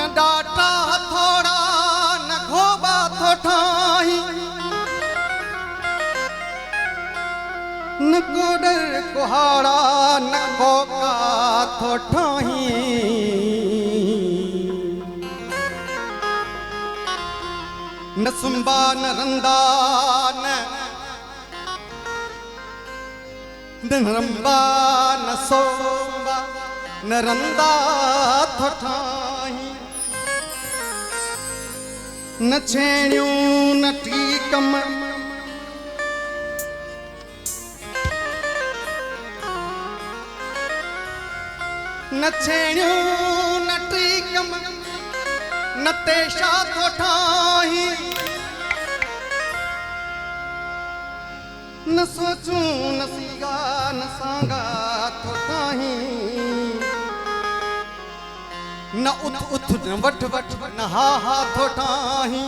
न डाटा थोड़ा न घोबा थोठाही न कोडर कुहाड़ा न कोका थोठाही न सुंबा न रंदा न रंबा न सोंबा न रंदा थोठाही न छेड़ियों न टीकम न छेड़ियों न टीकम न तेशा थोठाही न सोचूं न सीगा न सांगा थोठाही न उठ उठ न वठ वठ न हा हा थोठाही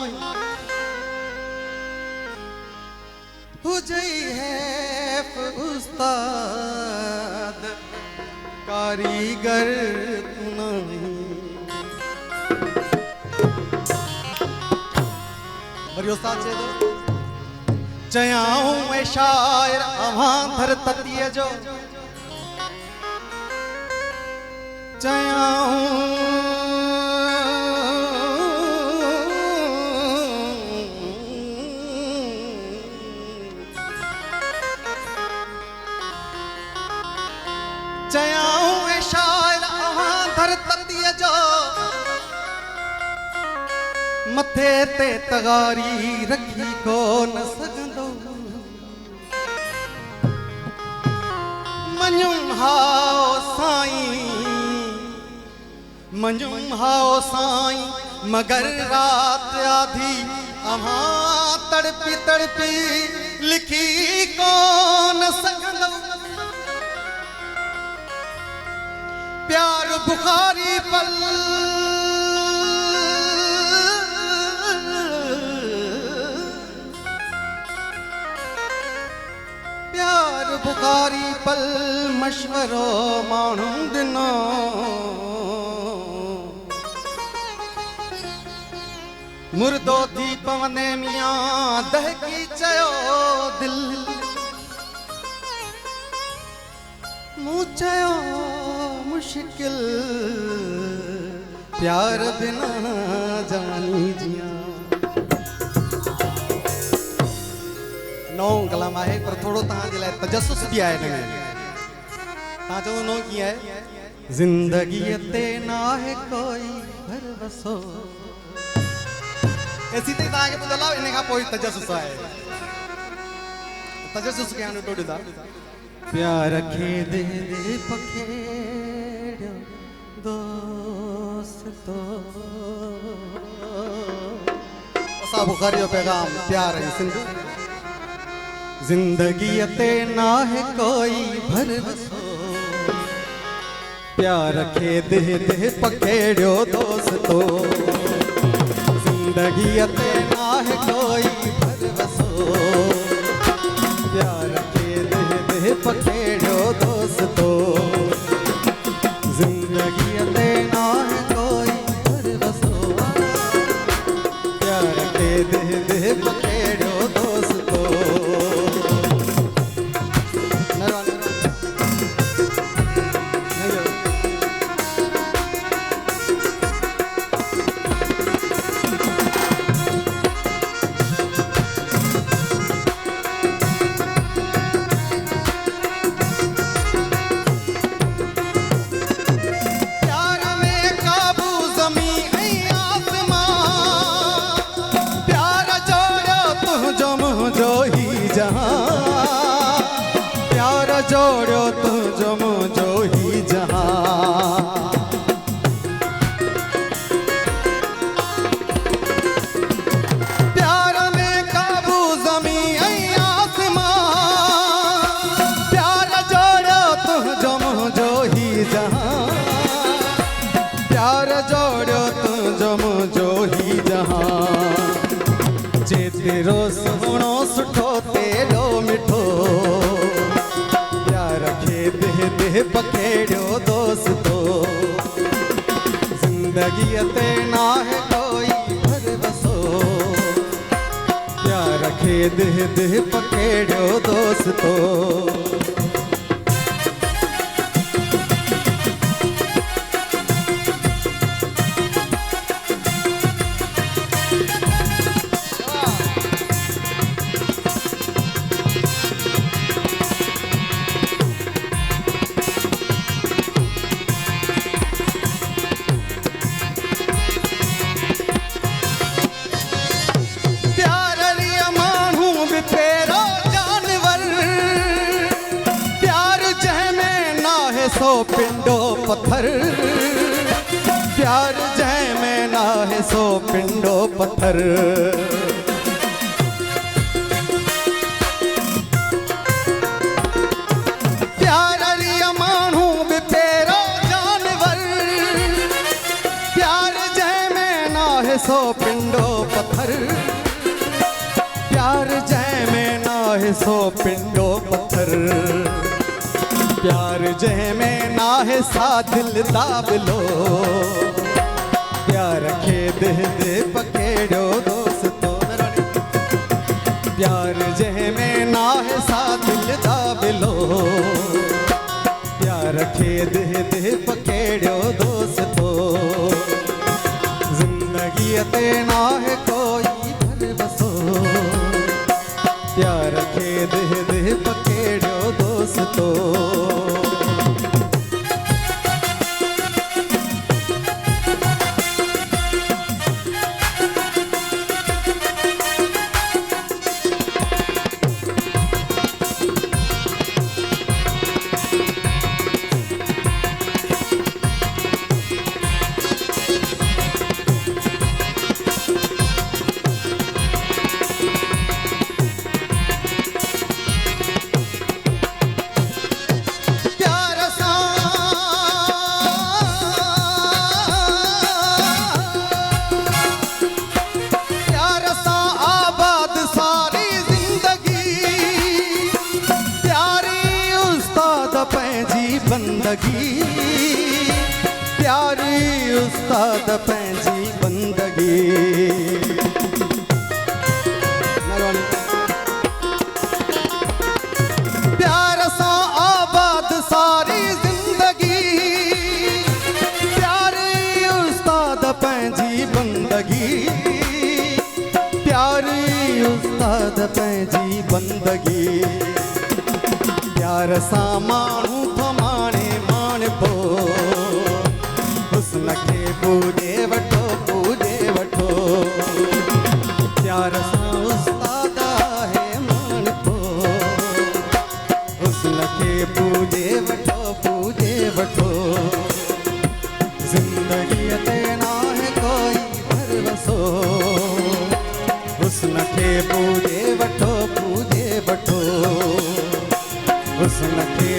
हुजई है उस्ताद कारीगर तू नहीं वरी उस्ताद चए थो चयाऊं ऐं शाइर अवां धर ततीअ जो चयाऊं चयाऊं ऐं शाइर अवां धर ततीअ जो मथे ते तगारी रखी कोन सघंदो मञूं हाओ साईं मञूं हाओ साईं मगर रात आधी अव्हां तड़पी तड़पी लिखी कोन सघंदो प्यार बुखारी पल प्यार बुखारी पल मशवरो माण्हू ॾिनो मुर्दो थी पवंदे मियां दहकी चयो दिल मूं चयो मुश्किल प्यार बिना जानी जियां नौ कलाम है पर थोड़ो तव्हांजे लाइ तजस्सुस भी आहे हिन में तव्हां चवंदो नओं कीअं आहे ज़िंदगीअ ते नाहे कोई भरवसो ऐसी ते तव्हांखे ॿुधल आहे इन खां पोइ तजस्सुस आहे तजस्सुस खे हाणे टोड़ींदा प्यार खे दे दे पखेड़ियो दोस्तो असां बुखारी जो पैगाम प्यार ऐं सिंध जिंदगी ते ना है कोई भरवसो प्यार खे दे दे पखेड़ियो दोस्तो जिंदगी ते ना है कोई भरवसो प्यार खे दे दे पखेड़ियो दोस्तो जिंदगी ते ना है कोई भरवसो प्यार खे दे दे पखेड़ियो दोस्तो तुझो मुझो ही जहां। प्यार में काबू ज़मी ऐं आसमां, प्यार जोड़ो तुझो मुझो ही जहां। प्यार जोड़ो तुझो मुझो ही जहां। जे तेरो सुहिणो सुठो तेरो मिठो, प्यार खे देह देह पखेड़ियो दोस्तो। ज़िंदगीअ ते नाहे कोई भरवसो, प्यार खे देह देह पखेड़ियो दोस्तो। सो पिंडो पत्थर, प्यार जै में ना है सो पिंडो पत्थर। प्यार रिया मानू भी पेरो जानवर, प्यार जै में ना है सो पिंडो पत्थर। प्यार जै में ना है सो पिंडो पत्थर। प्यार जै में ना है सा दिल दाबलो, प्यार खे देह दे पखेड़ो दोस्तो। प्यार जै में ना है सा दिल दाबलो, प्यार खे देह दे पखेड़ो दोस्तो। जिंदगी ते ना है कोई भरवसो, प्यार खे देह दे पखेड़ो दोस्तो। बंदगी प्यारी उस्ताद पंहिंजी बंदगी। प्यार सां आबाद सारी जिंदगी, प्यारी उस्ताद पंहिंजी बंदगी। प्यारी उस्ताद पंहिंजी बंदगी। प्यार सां माण्हू थमाणे माण पो, हुस्न खे पूॼे वठो पूॼे वठो। प्यार सां उस्ताद आहे माण पो, हुस्न खे पूॼे वठो पूॼे वठो। ज़िंदगीअ ते नाहे कोई भरवसो, हुस्न खे पूॼे वठो पूॼे वठो। हुस्न खे